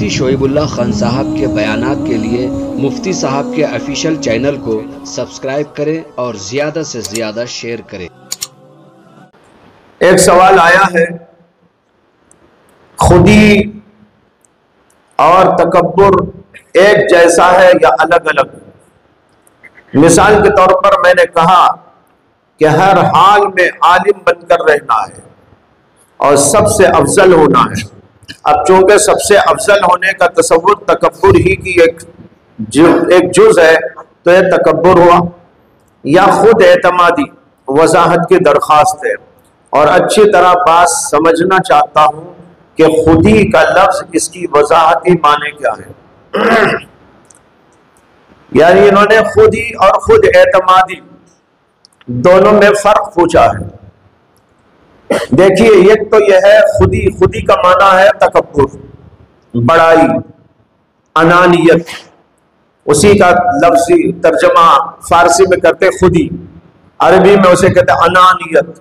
मुफ्ती शोएबुल्लाह खान साहब के बयानात के लिए मुफ्ती साहब के ऑफिशियल चैनल को सब्सक्राइब करें और ज़्यादा से ज़्यादा शेयर करें। एक सवाल आया है, खुदी और तकब्बुर एक जैसा है या अलग अलग? मिसाल के तौर पर मैंने कहा कि हर हाल में आलिम बनकर रहना है और सबसे अफजल होना है। अब चूंकि सबसे अफजल होने का तसव्वुर तकब्बुर ही की एक जुज है, तो यह तकब्बुर हुआ। या खुद एतमादी वजाहत की दरख्वास्त है और अच्छी तरह बात समझना चाहता हूं कि खुदी का लफ्ज इसकी वजाहती माने क्या है। यानी इन्होंने खुदी और खुद एतमादी दोनों में फर्क पूछा है। देखिए, एक तो यह है खुदी, खुदी का माना है तकब्बुर, बड़ाई, अनानियत। उसी का लफ्जी तर्जमा फारसी में करते खुदी, अरबी में उसे कहते अनानियत।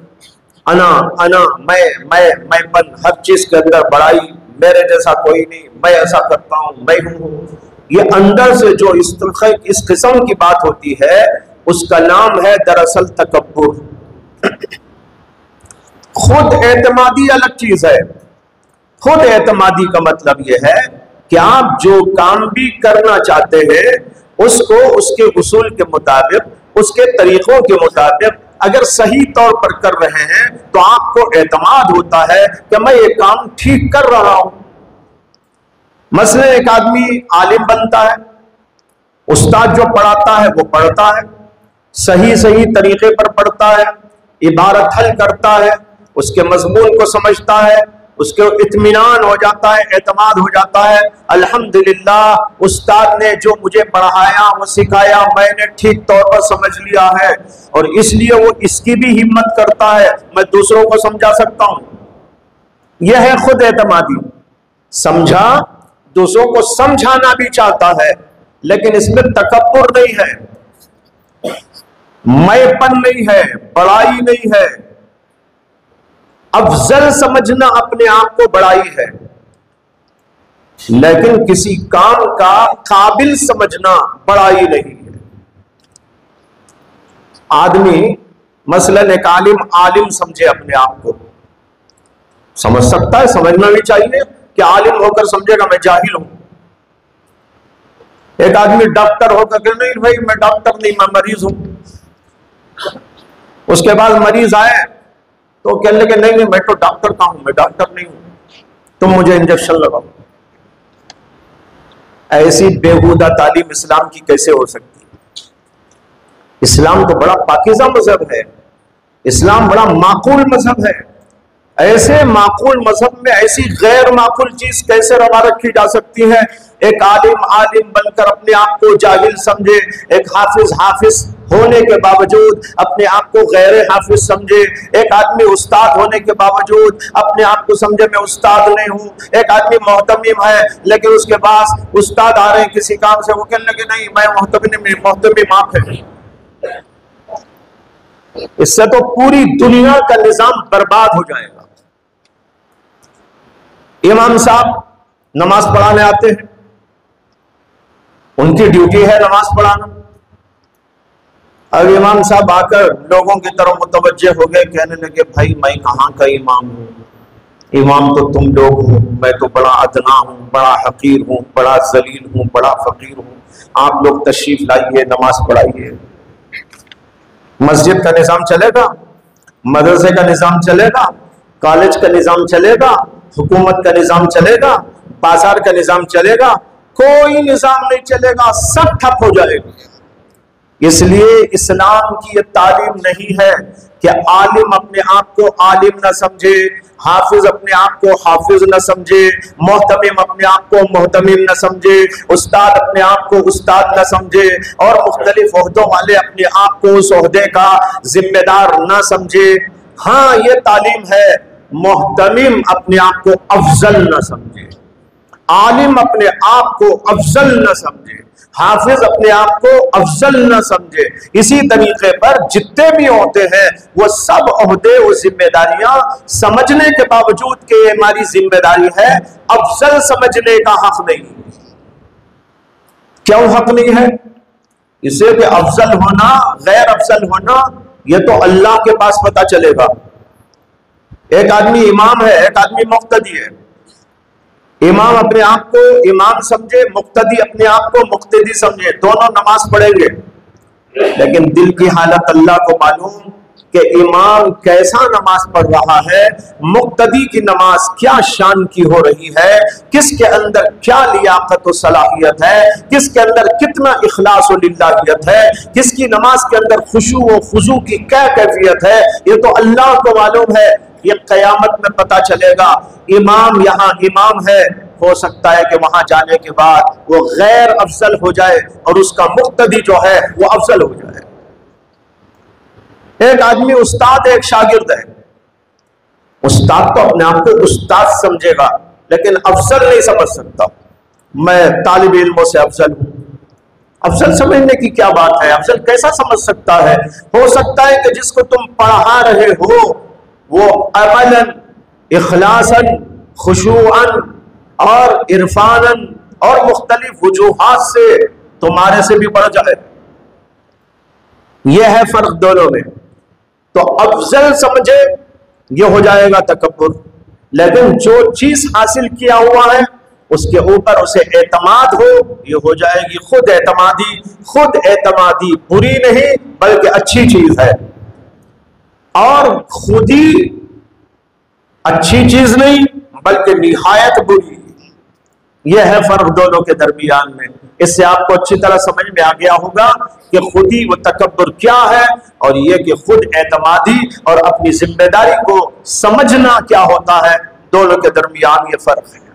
अना अना मैंपन, हर चीज के अंदर बड़ाई, मेरे जैसा कोई नहीं, मैं ऐसा करता हूं, मैं हूं। ये अंदर से जो इस किस्म की बात होती है उसका नाम है दरअसल तकब्बुर। खुद एतमादी अलग चीज है। खुद एतमादी का मतलब यह है कि आप जो काम भी करना चाहते हैं उसको उसके उसूल के मुताबिक, उसके तरीकों के मुताबिक अगर सही तौर पर कर रहे हैं तो आपको एतमाद होता है कि मैं ये काम ठीक कर रहा हूं। मसलन एक आदमी आलिम बनता है, उस्ताद जो पढ़ाता है वो पढ़ता है, सही सही तरीके पर पढ़ता है, इबारत हल करता है, उसके मजमून को समझता है, उसके इत्मीनान हो जाता है, एतमाद हो जाता है। अल्हम्दुलिल्लाह, उस्ताद ने जो मुझे पढ़ाया वो सिखाया, मैंने ठीक तौर पर समझ लिया है और इसलिए वो इसकी भी हिम्मत करता है, मैं दूसरों को समझा सकता हूं। यह है खुद एतमादी। समझा, दूसरों को समझाना भी चाहता है, लेकिन इसमें तकब्बुर नहीं है, मैंपन नहीं है, बड़ाई नहीं है। अफजल समझना अपने आप को बड़ाई है, लेकिन किसी काम का काबिल समझना बड़ाई नहीं है। आदमी मसलन एक आलिम समझे अपने आप को, समझ सकता है, समझना भी चाहिए कि आलिम होकर समझेगा मैं जाहिल हूं। एक आदमी डॉक्टर होकर के नहीं भाई मैं डॉक्टर नहीं, मैं मरीज हूं। उसके बाद मरीज आए तो कहने लगे नहीं मैं तो डॉक्टर का हूं, मैं डॉक्टर नहीं हूं, तुम मुझे इंजेक्शन लगाओ। ऐसी बेहुदा तालीम इस्लाम की कैसे हो सकती है? इस्लाम तो बड़ा पाकीज़ा मजहब है, इस्लाम बड़ा माकूल मजहब है। ऐसे माकूल मजहब में ऐसी गैर माकूल चीज कैसे रवा रखी जा सकती है? एक आलिम बनकर अपने आप को जाहिल समझे, एक हाफिज होने के बावजूद अपने आप को गैर हाफिज समझे, एक आदमी उस्ताद होने के बावजूद अपने आप को समझे मैं उस्ताद नहीं हूं, एक आदमी मोहतमिम है लेकिन उसके पास उस्ताद आ रहे हैं किसी काम से, वो कहने लगे नहीं मैं मोहतमिम आप है। इससे तो पूरी दुनिया का निजाम बर्बाद हो जाएगा। इमाम साहब नमाज पढ़ाने आते हैं, उनकी ड्यूटी है नमाज पढ़ाना। अब इमाम साहब आकर लोगों की तरफ मुतवज्जे हो गए, कहने लगे भाई मैं कहाँ का इमाम हूँ, इमाम तो तुम लोग हो, मैं तो बड़ा अदना हूँ, बड़ा हकीर हूँ, बड़ा जलील हूँ, बड़ा फकीर हूँ, आप लोग तशरीफ लाइए, नमाज पढ़ाइए। मस्जिद का निजाम चलेगा, मदरसे का निजाम चलेगा, कॉलेज का निजाम चलेगा, हुकूमत का निजाम चलेगा, बाजार का निजाम चलेगा? कोई निजाम नहीं चलेगा, सब ठप हो जाएगा। इसलिए इस्लाम की यह तालीम नहीं है कि आलिम अपने आप को आलिम न समझे, हाफिज अपने आप को हाफिज न समझे, मोहतमिम अपने आप को मोहतमिम न समझे, उस्ताद अपने आप को उस्ताद न समझे और मुख्तलिफ ओहदों वाले अपने आप को उस ओहदे का जिम्मेदार न समझे। हाँ, ये तालीम है, मोहतमिम अपने आप को अफजल न समझे, आलिम अपने आप को अफजल न समझे, हाफिज अपने आप को अफजल न समझे। इसी तरीके पर जितने भी होते हैं वो सब ओहदे, वो जिम्मेदारियां समझने के बावजूद कि ये हमारी जिम्मेदारी है, अफजल समझने का हक नहीं। क्यों हक नहीं है? इसे कि अफजल होना, गैर अफजल होना, यह तो अल्लाह के पास पता चलेगा। एक आदमी इमाम है, एक आदमी मुक्तदी है। इमाम अपने आप को इमाम समझे, मुक्तदी अपने आप को मुक्तदी समझे, दोनों नमाज पढ़ेंगे, लेकिन दिल की हालत अल्लाह को मालूम कि इमाम कैसा नमाज पढ़ रहा है, मुक्तदी की नमाज क्या शान की हो रही है, किसके अंदर क्या लियाकत और सलाहियत है, किसके अंदर कितना इखलास और लिल्लाहियत है, किसकी नमाज के अंदर खुशू और खुजू की क्या कैफियत है, ये तो अल्लाह को मालूम है। ये कयामत में पता चलेगा। इमाम यहाँ इमाम है, हो सकता है कि वहां जाने के बाद वो गैर अफजल हो जाए और उसका मुक्तदी जो है वो अफजल हो जाए। एक आदमी उस्ताद, एक शागिर्द है। उस्ताद तो अपने आप को उस्ताद समझेगा, लेकिन अफजल नहीं समझ सकता। मैं तालिब इल्मों से अफजल हूं। अफजल समझने की क्या बात है? अफजल कैसा समझ सकता है? हो सकता है कि जिसको तुम पढ़ा रहे हो वो अमलन, इखलासन, खुशूअन और इरफानन और मुख्तलिफ वजूहात से तुम्हारे से भी बढ़ जाए। यह है फर्क दोनों में। तो अफजल समझे, यह हो जाएगा तकब्बुर। लेकिन जो चीज हासिल किया हुआ है उसके ऊपर उसे एतमाद हो, यह हो जाएगी खुद एतमादी। खुद एतमादी बुरी नहीं बल्कि अच्छी चीज है, और खुद ही अच्छी चीज नहीं बल्कि निहायत बुरी। यह है फर्क दोनों के दरमियान में। इससे आपको अच्छी तरह समझ में आ गया होगा कि खुदी व तकब्बुर क्या है, और यह कि खुद एतमादी और अपनी जिम्मेदारी को समझना क्या होता है। दोनों के दरमियान ये फर्क है।